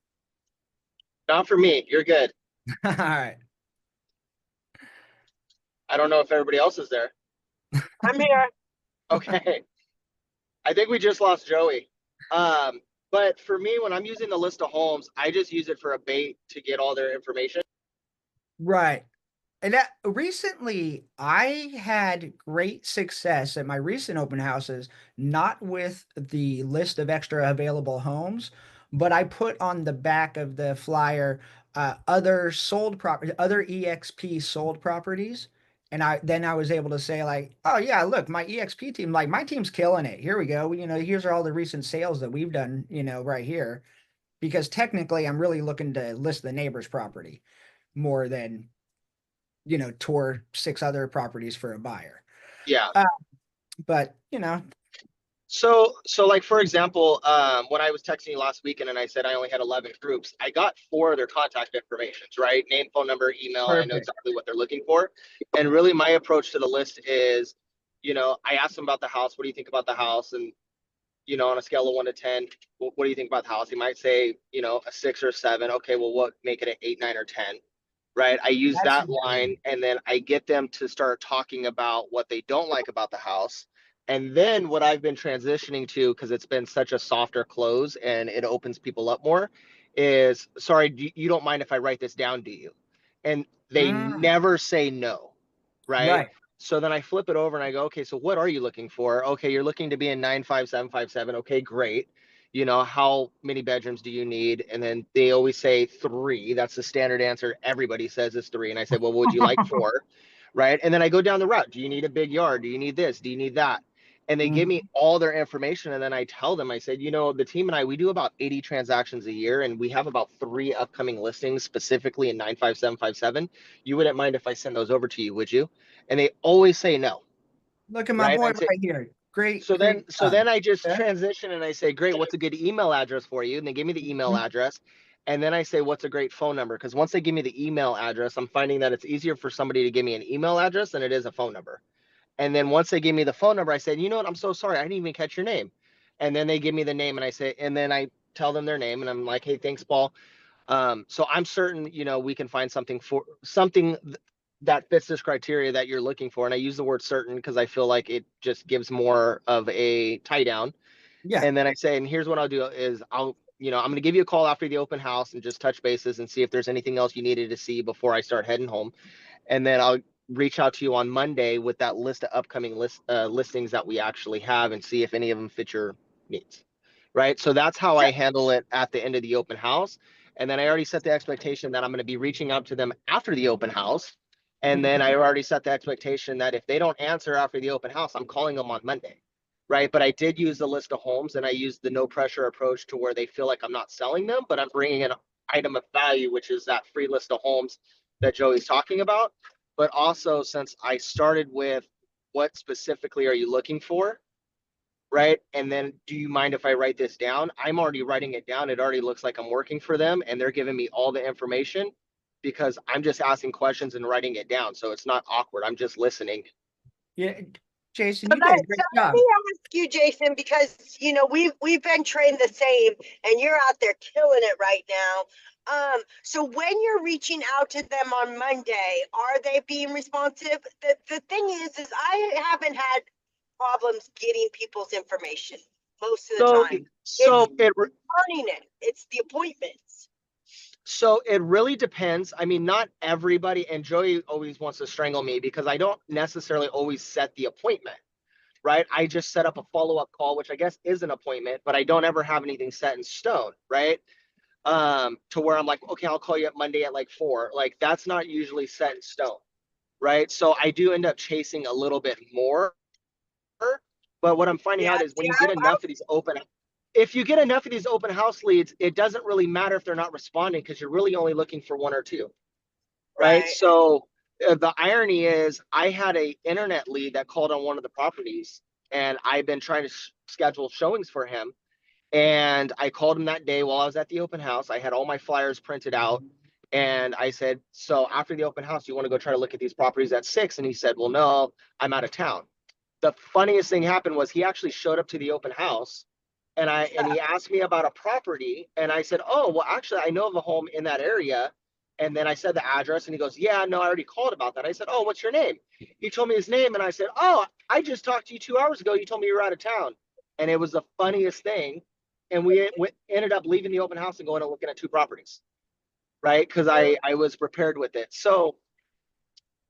Not for me. You're good. All right. I don't know if everybody else is there. I'm here. Okay. I think we just lost Joey. But for me, when I'm using the list of homes, I just use it for a bait to get all their information. Right. And that recently, I had great success at my recent open houses, not with the list of extra available homes, but I put on the back of the flyer other sold property, other EXP sold properties. And I was able to say like, oh yeah, look, my EXP team, like my team's killing it. Here we go. Here's all the recent sales that we've done, right here. Because technically, I'm really looking to list the neighbor's property more than tour 6 other properties for a buyer. Yeah. Uh, but So like for example, when I was texting you last weekend and I said I only had 11 groups, I got 4 of their contact informations, right? Name, phone number, email, and I know perfect. exactly what they're looking for. And really my approach to the list is, I asked them about the house. What do you think about the house? And, on a scale of 1 to 10, what do you think about the house? He might say, a 6 or a 7. Okay, well, what make it an 8, 9, or 10? Right? I use That's that line important. and then I get them to start talking about what they don't like about the house. And then what I've been transitioning to, because it's been such a softer close and it opens people up more, is sorry, you don't mind if I write this down, do you? And they Mm, never say no, right? right. So then I flip it over and I go, okay, so what are you looking for? Okay, you're looking to be in 95757. Okay, great. How many bedrooms do you need? And then they always say 3. That's the standard answer. Everybody says it's 3. And I say, well, would you like 4? Right. And then I go down the route. Do you need a big yard? Do you need this? Do you need that? And they give me Mhm. all their information. And then I tell them, I said, the team and I, we do about 80 transactions a year and we have about 3 upcoming listings specifically in 95757. You wouldn't mind if I send those over to you, would you? And they always say no. Look at my Right. boy And I say, right here. Great, so great then, so job. then I just Okay. transition and I say, great, what's a good email address for you? And they give me the email Mhm. address. And then I say, what's a great phone number? Because once they give me the email address, I'm finding that it's easier for somebody to give me an email address than it is a phone number. And then once they give me the phone number, I said, you know what? I'm so sorry. I didn't even catch your name. And then they give me the name and I say, and then I tell them their name and I'm like, hey, thanks, Paul. So I'm certain, we can find something that fits this criteria that you're looking for. And I use the word certain because I feel like it just gives more of a tie down. Yeah. And then I say, and here's what I'll do is I'm going to give you a call after the open house and just touch bases and see if there's anything else you needed to see before I start heading home. And then I'll reach out to you on Monday with that list of upcoming listings that we actually have and see if any of them fit your needs. Right. So that's how I handle it at the end of the open house. And then I already set the expectation that I'm going to be reaching out to them after the open house. And then I already set the expectation that if they don't answer after the open house, I'm calling them on Monday. Right. But I did use the list of homes and I used the no pressure approach to where they feel like I'm not selling them, but I'm bringing an item of value, which is that free list of homes that Joey's talking about. But also, since I started with what specifically are you looking for? Right. And then do you mind if I write this down? I'm already writing it down. It already looks like I'm working for them and they're giving me all the information because I'm just asking questions and writing it down. So it's not awkward. I'm just listening. Yeah, Jason, So you did a so great let job. me ask you, Jason, because we've been trained the same, and you're out there killing it right now. So when you're reaching out to them on Monday, are they being responsive? The thing is I haven't had problems getting people's information most of the So, time. It's so it, learning it. It's the appointments. so it really depends. I mean, not everybody, and Joey always wants to strangle me because I don't necessarily always set the appointment, right? I just set up a follow-up call, which I guess is an appointment, but I don't ever have anything set in stone, right? To where I'm like, okay, I'll call you up Monday at like 4. Like that's not usually set in stone, right? So I do end up chasing a little bit more. But what I'm finding Yeah, out is see, when you get enough of these open, if you get enough of these open house leads, it doesn't really matter if they're not responding because you're really only looking for 1 or 2, right? right. So the irony is I had a internet lead that called on one of the properties and I've been trying to schedule showings for him. And I called him that day while I was at the open house. I had all my flyers printed out. And I said, so after the open house, you want to go try to look at these properties at 6? And he said, well, no, I'm out of town. The funniest thing happened was he actually showed up to the open house and he asked me about a property. And I said, oh, well, actually, I know of a home in that area. And then I said the address and he goes, yeah, no, I already called about that. I said, oh, what's your name? He told me his name. And I said, oh, I just talked to you 2 hours ago. You told me you were out of town. And it was the funniest thing. And we ended up leaving the open house and going and looking at 2 properties, right? Because I was prepared with it. So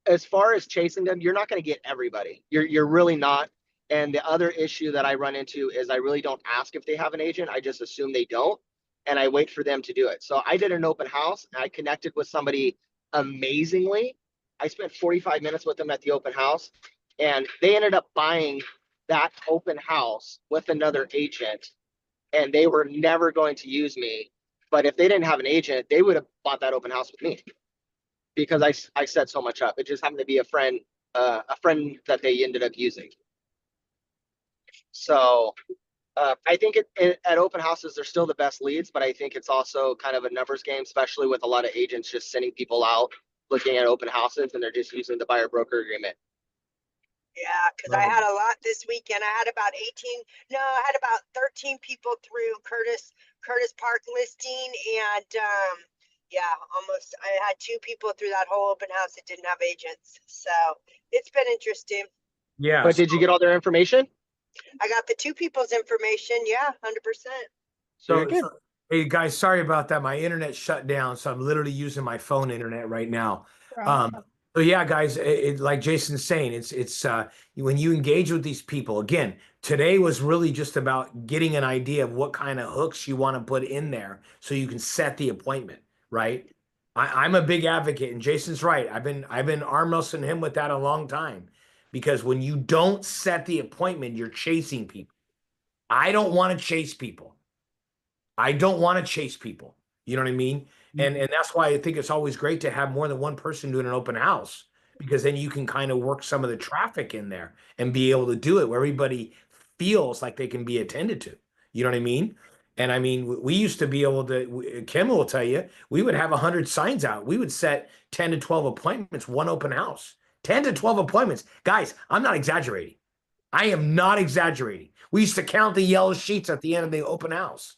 as far as chasing them, you're not going to get everybody. You're really not. And the other issue that I run into is I really don't ask if they have an agent. I just assume they don't, and I wait for them to do it. So I did an open house. And I connected with somebody amazingly. I spent 45 minutes with them at the open house, and they ended up buying that open house with another agent, and they were never going to use me. But if they didn't have an agent, they would have bought that open house with me because I set so much up. It just happened to be a friend that they ended up using. So I think at open houses, they're still the best leads, but I think it's also kind of a numbers game, especially with a lot of agents just sending people out looking at open houses and they're just using the buyer broker agreement. Yeah, because I had a lot this weekend. I had about 18, no, I had about 13 people through Curtis Park listing, and yeah, almost I had 2 people through that whole open house that didn't have agents. So it's been interesting. Yeah. But did you get all their information? I got the 2 people's information. Yeah, 100%. So, hey guys, sorry about that. My internet shut down, so I'm literally using my phone internet right now. So yeah, guys, like Jason's saying, it's when you engage with these people, again, today was really just about getting an idea of what kind of hooks you want to put in there so you can set the appointment, right? I'm a big advocate, and Jason's right. I've been arm wrestling him with that a long time because when you don't set the appointment, you're chasing people. I don't want to chase people. I don't want to chase people. You know what I mean? And that's why I think it's always great to have more than one person doing an open house because then you can kind of work some of the traffic in there and be able to do it where everybody feels like they can be attended to. You know what I mean? And I mean, we used to be able to, Kim will tell you, we would have 100 signs out. We would set 10 to 12 appointments, one open house, 10 to 12 appointments. Guys, I'm not exaggerating. I am not exaggerating. We used to count the yellow sheets at the end of the open house,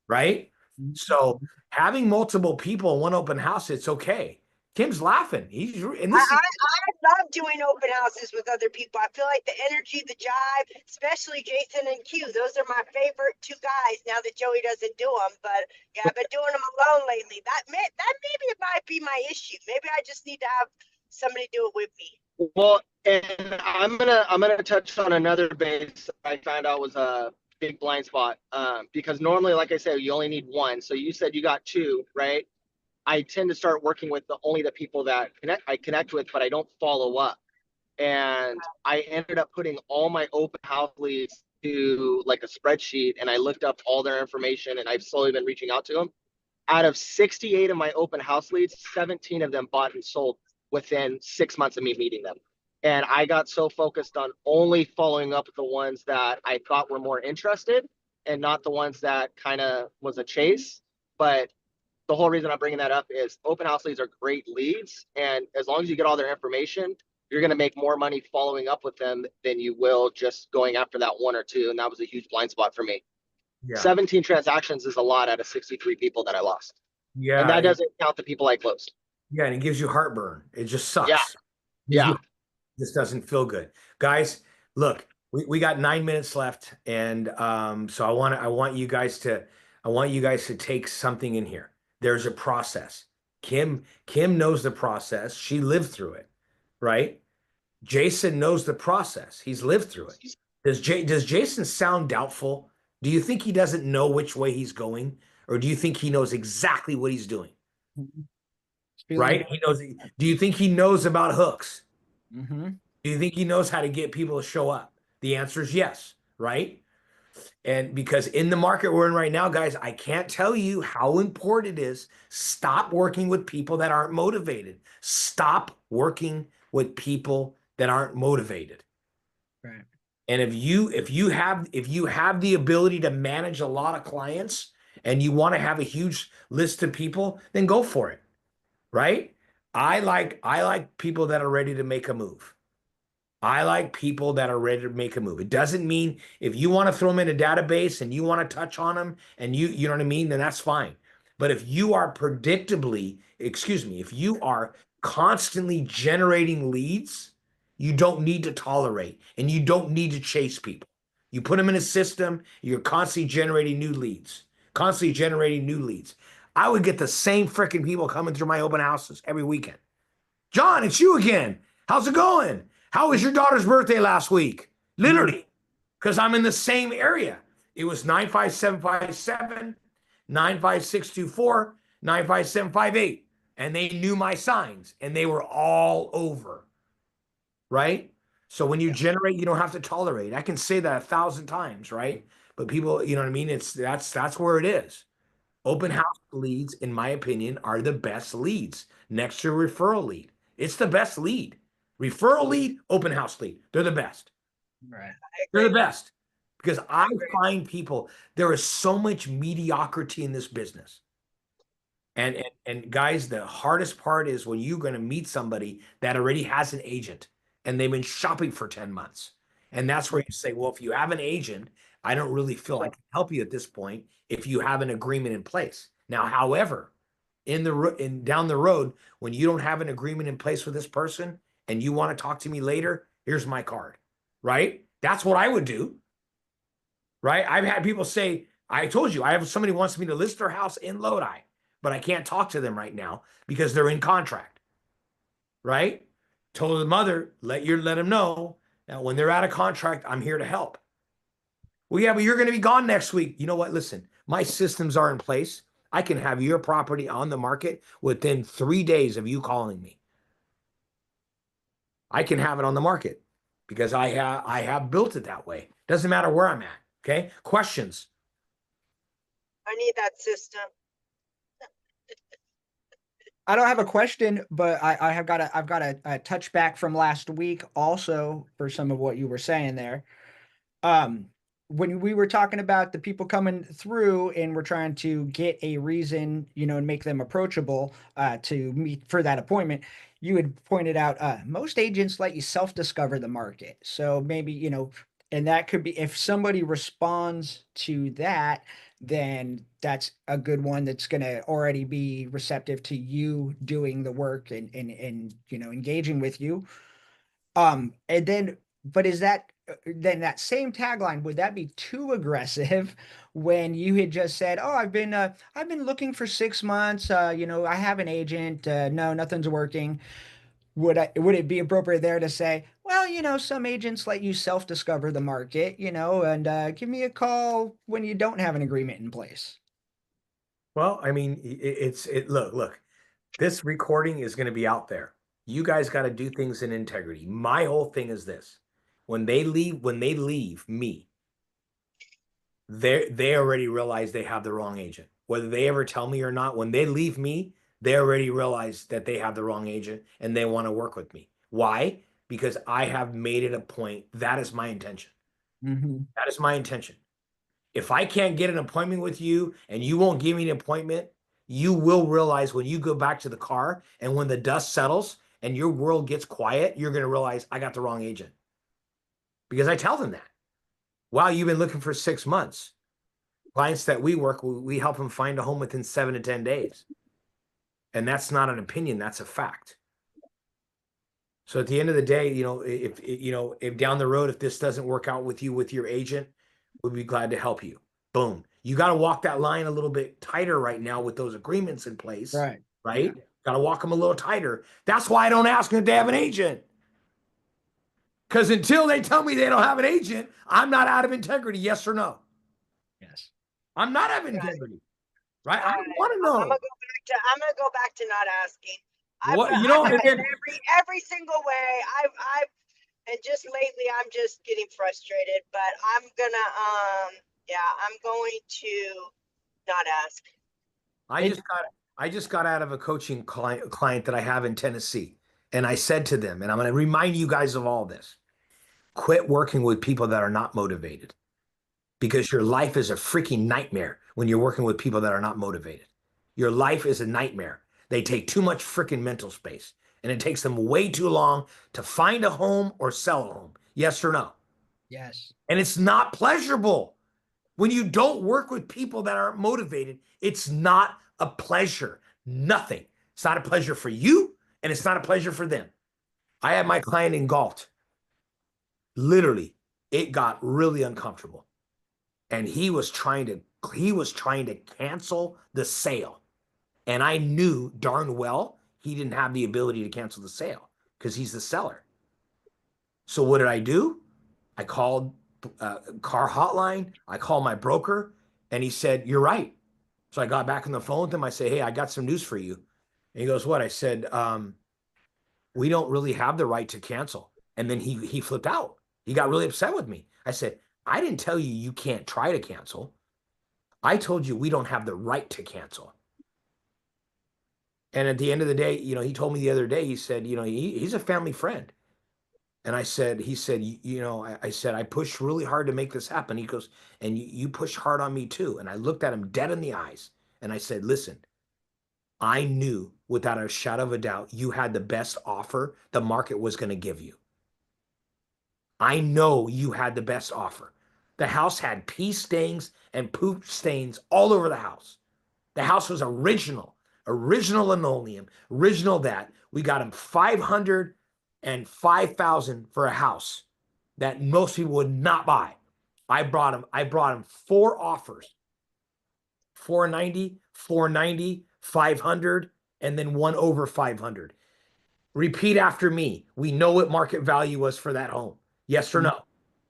right? So having multiple people in one open house, it's okay. Kim's laughing. And this is I love doing open houses with other people. I feel like the energy, the jive, especially Jason and Q. Those are my favorite 2 guys now that Joey doesn't do them. But yeah, I've been doing them alone lately. That maybe it might be my issue. Maybe I just need to have somebody do it with me. Well, and I'm gonna touch on another base I found out was a big blind spot. Because normally, like I said, you only need 1. So you said you got 2, right? I tend to start working with only the people that I connect with, but I don't follow up. And I ended up putting all my open house leads to like a spreadsheet, and I looked up all their information, and I've slowly been reaching out to them. Out of 68 of my open house leads, 17 of them bought and sold within 6 months of me meeting them. And I got so focused on only following up with the ones that I thought were more interested and not the ones that kind of was a chase. But the whole reason I'm bringing that up is open house leads are great leads. And as long as you get all their information, you're going to make more money following up with them than you will just going after that one or two. And that was a huge blind spot for me. Yeah. 17 transactions is a lot out of 63 people that I lost. Yeah. And that doesn't count the people I closed. Yeah. And it gives you heartburn. It just sucks. Yeah. Yeah. This doesn't feel good. Guys, look, we got 9 minutes left. And so I want you guys to take something in here. There's a process. Kim knows the process. She lived through it, right? Jason knows the process. He's lived through it. Does Jason sound doubtful? Do you think he doesn't know which way he's going? Or do you think he knows exactly what he's doing? Right? He knows. Do you think he knows about hooks? Mm-hmm. Do you think he knows how to get people to show up? The answer is yes, right? And because in the market we're in right now, guys, I can't tell you how important it is. Stop working with people that aren't motivated. Stop working with people that aren't motivated. Right. And if you have the ability to manage a lot of clients and you want to have a huge list of people, then go for it. Right? I like people that are ready to make a move. I like people that are ready to make a move. It doesn't mean if you want to throw them in a database and you want to touch on them and you know what I mean, then that's fine. But if you are if you are constantly generating leads, you don't need to tolerate and you don't need to chase people. You put them in a system, you're constantly generating new leads, constantly generating new leads. I would get the same freaking people coming through my open houses every weekend. John, it's you again. How's it going? How was your daughter's birthday last week? Literally, because I'm in the same area. It was 95757, 95624, 95758. And they knew my signs and they were all over. Right? So when you generate, you don't have to tolerate. I can say that 1,000 times, right? But people, you know what I mean? That's where it is. Open house leads, in my opinion, are the best leads next to referral lead. It's the best lead. Referral lead, open house lead. They're the best. Right. They're the best. Because I find people, there is so much mediocrity in this business. And guys, the hardest part is when you're going to meet somebody that already has an agent and they've been shopping for 10 months. And that's where you say, well, if you have an agent, I don't really feel I can help you at this point if you have an agreement in place. Now, however, down the road, when you don't have an agreement in place with this person and you want to talk to me later, here's my card, right? That's what I would do, right? I've had people say, I told you, I have somebody wants me to list their house in Lodi, but I can't talk to them right now because they're in contract, right? Told the mother, let them know that when they're out of contract, I'm here to help. Well, yeah, but you're going to be gone next week. You know what? Listen, my systems are in place. I can have your property on the market within 3 days of you calling me. I can have it on the market because I have built it that way. Doesn't matter where I'm at. Okay. Questions? I need that system. I don't have a question, but I've got a touchback from last week also for some of what you were saying there. When we were talking about the people coming through and we're trying to get a reason, and make them approachable to meet for that appointment, you had pointed out most agents let you self-discover the market. So maybe, and that could be if somebody responds to that, then that's a good one that's going to already be receptive to you doing the work and engaging with you. And then, but is that then that same tagline, would that be too aggressive when you had just said, "Oh, I've been looking for 6 months. I have an agent. No, nothing's working." Would it be appropriate there to say, "Well, some agents let you self-discover the market, and give me a call when you don't have an agreement in place." Well, I mean, look, this recording is going to be out there. You guys got to do things in integrity. My whole thing is this. When they leave me, they already realize they have the wrong agent. Whether they ever tell me or not, when they leave me, they already realize that they have the wrong agent and they want to work with me. Why? because I have made it a point. That is my intention. Mhm. That is my intention. If I can't get an appointment with you and you won't give me an appointment, you will realize when you go back to the car and when the dust settles and your world gets quiet, you're going to realize I got the wrong agent. Because I tell them that. Wow, you've been looking for 6 months. Clients that we work with, we help them find a home within 7 to 10 days. And that's not an opinion, that's a fact. So at the end of the day, if down the road, if this doesn't work out with you with your agent, we'd be glad to help you. Boom. You got to walk that line a little bit tighter right now with those agreements in place. Right. Right. Yeah. Got to walk them a little tighter. That's why I don't ask them if they have an agent. Because until they tell me they don't have an agent, I'm not out of integrity. Yes or no? Yes. I'm not out of integrity. Right. I want to know. I'm gonna go back to not asking. What I've you know? tried every single way. And just lately I'm just getting frustrated. But I'm gonna I'm going to not ask. I just got out of a coaching client that I have in Tennessee, and I said to them, and I'm going to remind you guys of all this: quit working with people that are not motivated, because your life is a freaking nightmare when you're working with people that are not motivated. Your life is a nightmare. They take too much freaking mental space, and it takes them way too long to find a home or sell a home. Yes or no? Yes. And it's not pleasurable. When you don't work with people that aren't motivated, it's not a pleasure. Nothing. It's not a pleasure for you, and it's not a pleasure for them. I had my client in Galt. Literally, it got really uncomfortable. And he was trying to cancel the sale. And I knew darn well he didn't have the ability to cancel the sale because he's the seller. So what did I do? I called car hotline. I called my broker, and he said, "You're right." So I got back on the phone with him. I said, "Hey, I got some news for you." And he goes, "What?" I said, "We don't really have the right to cancel." And then he flipped out. He got really upset with me. I said, "I didn't tell you you can't try to cancel. I told you we don't have the right to cancel." And at the end of the day, he told me the other day, he said, he's a family friend. And I said, he said, I said, "I pushed really hard to make this happen." He goes, "And you pushed hard on me too." And I looked at him dead in the eyes and I said, "Listen, I knew without a shadow of a doubt you had the best offer the market was going to give you. I know you had the best offer." The house had pee stains and poop stains all over the house. The house was original linoleum, original that. We got him 500 and 5,000 for a house that most people would not buy. I brought him 4 offers. 490, 490, 500, and then one over 500. Repeat after me. We know what market value was for that home. Yes or no?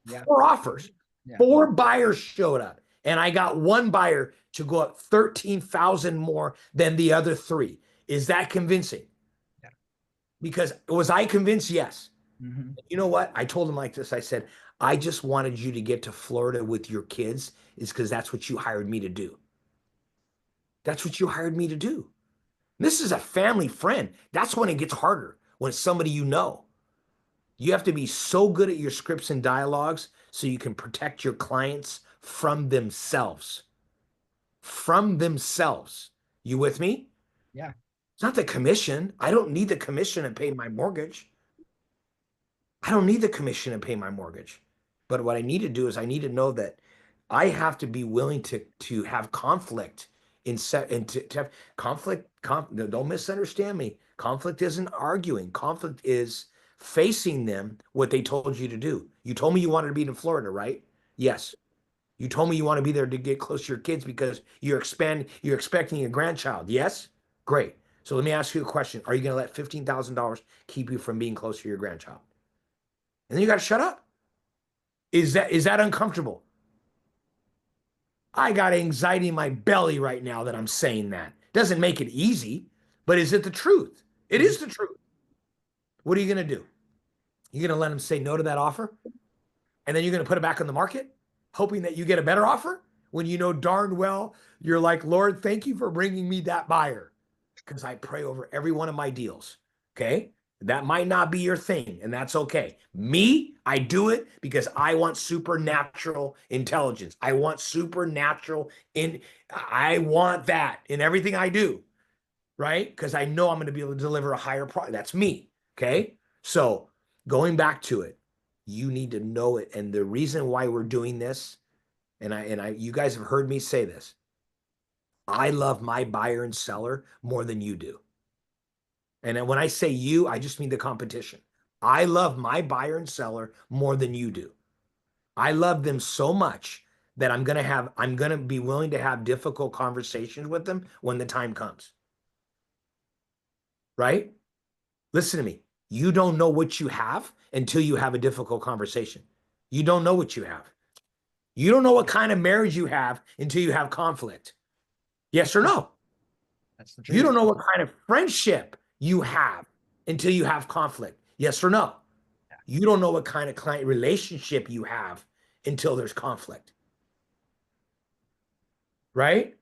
Yeah. 4 offers. Yeah. 4 buyers showed up, and I got 1 buyer to go up 13,000 more than the other 3. Is that convincing? Yeah. Because was I convinced? Yes. Mm-hmm. You know what? I told him like this. I said, "I just wanted you to get to Florida with your kids is because that's what you hired me to do. That's what you hired me to do. This is a family friend. That's when it gets harder, when it's somebody you know. You have to be so good at your scripts and dialogues so you can protect your clients from themselves. From themselves. You with me? Yeah. It's not the commission. I don't need the commission to pay my mortgage. I don't need the commission to pay my mortgage. But what I need to do is I need to know that I have to be willing to have conflict to have conflict. Don't misunderstand me. Conflict isn't arguing. Conflict is facing them what they told you to do. You told me you wanted to be in Florida, right? Yes. You told me you want to be there to get close to your kids because you're expecting a grandchild. Yes? Great. So let me ask you a question. Are you going to let $15,000 keep you from being close to your grandchild? And then you got to shut up. Is that uncomfortable? I got anxiety in my belly right now that I'm saying that. Doesn't make it easy, but is it the truth? It is the truth. What are you going to do? You're going to let them say no to that offer? And then you're going to put it back on the market, hoping that you get a better offer when you know darn well you're like, "Lord, thank you for bringing me that buyer," because I pray over every one of my deals. Okay? That might not be your thing, and that's okay. Me, I do it because I want supernatural intelligence. I want I want that in everything I do, right? Because I know I'm going to be able to deliver a higher product. That's me. Okay. So going back to it, you need to know it. And the reason why we're doing this, you guys have heard me say this. I love my buyer and seller more than you do. And when I say you, I just mean the competition. I love my buyer and seller more than you do. I love them so much that I'm going to be willing to have difficult conversations with them when the time comes. Right? Listen to me. You don't know what you have until you have a difficult conversation. You don't know what you have. You don't know what kind of marriage you have until you have conflict. Yes or no? That's the You truth. don't know what kind of friendship you have until you have conflict. Yes or no? You don't know what kind of client relationship you have until there's conflict. Right?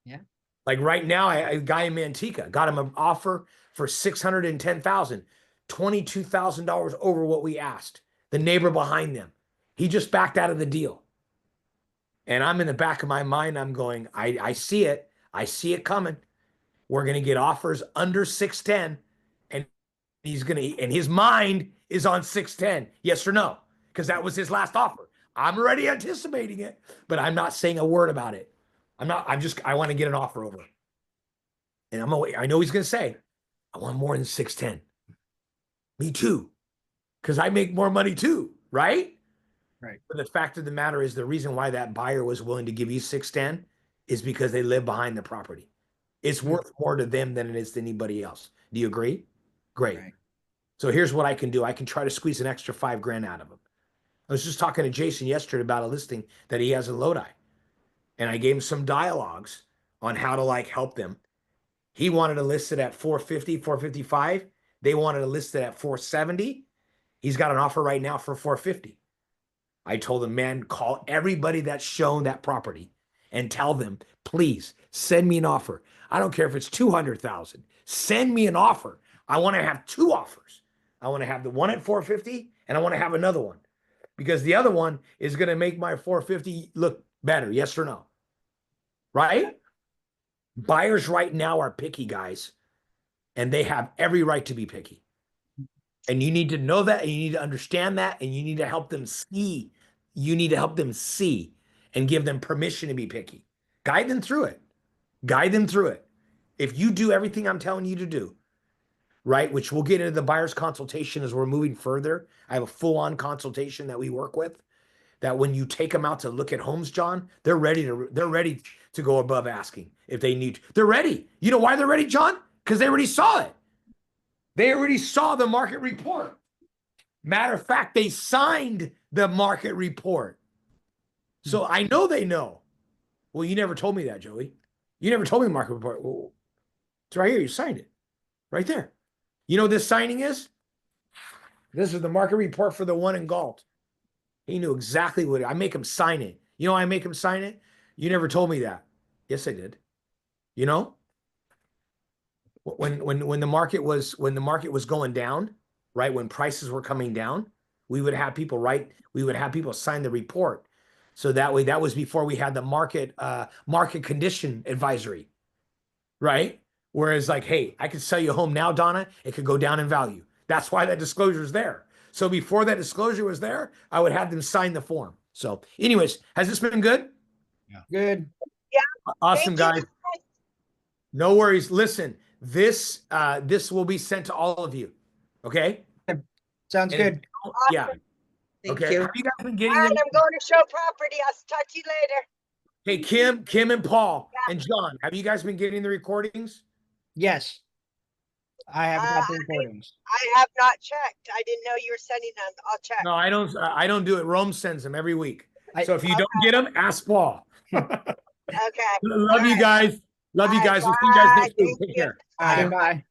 Yeah. Like right now, a guy in Manteca got him an offer for $610,000, $22,000 over what we asked. The neighbor behind them, he just backed out of the deal. And I'm in the back of my mind, I'm going, I see it. I see it coming. We're going to get offers under 610, and and his mind is on 610. Yes or no? Because that was his last offer. I'm already anticipating it, but I'm not saying a word about it. I want to get an offer over. And I know he's going to say, I want more than 610. Me too. Because I make more money too, right? Right. But the fact of the matter is the reason why that buyer was willing to give you 610 is because they live behind the property. It's worth more to them than it is to anybody else. Do you agree? Great. Right. So here's what I can do. I can try to squeeze an extra $5,000 out of him. I was just talking to Jason yesterday about a listing that he has in Lodi. And I gave him some dialogues on how to help them. He wanted to list it at 450, 455. They wanted to list it at 470. He's got an offer right now for 450. I told him, man, call everybody that's shown that property and tell them, please send me an offer. I don't care if it's 200,000. Send me an offer. I want to have two offers. I want to have the one at 450 and I want to have another one because the other one is going to make my 450 look better. Yes or no? Right? Buyers right now are picky, guys, and they have every right to be picky. And you need to know that, and you need to understand that, and you need to help them see. You need to help them see and give them permission to be picky. Guide them through it. Guide them through it. If you do everything I'm telling you to do, right, which we'll get into the buyer's consultation as we're moving further. I have a full-on consultation that we work with. That when you take them out to look at homes, John, they're ready to go above asking if they need to. They're ready. You know why they're ready, John? Because they already saw it. They already saw the market report. Matter of fact, they signed the market report. So I know they know. Well, you never told me that, Joey. You never told me the market report. Well, it's right here. You signed it. Right there. You know what this signing is? This is the market report for the one in Galt. He knew exactly what I make him sign it. You know why I make him sign it? You never told me that. Yes, I did. You know? When the market was going down, right? When prices were coming down, we would have people sign the report. So that way, that was before we had the market condition advisory, right? Whereas hey, I could sell you a home now, Donna, it could go down in value. That's why that disclosure is there. So before that disclosure was there, I would have them sign the form. So anyways, has this been good? Yeah. Good. Yeah. Awesome, Thank you. guys. No worries. Listen, this will be sent to all of you. Okay? Sounds good. Yeah. Thank Okay. you. Have you guys been All getting right, them? I'm going to show property. I'll talk to you later. Hey, Kim and Paul and John, have you guys been getting the recordings? Yes. I have got the recordings. I have not checked. I didn't know you were sending them. I'll check. No, I don't do it. Rome sends them every week. So if you don't get them, ask Paul. Okay. Love you guys. Love you All right, guys. We'll see you guys bye. next week. Thank Take you. care. Bye.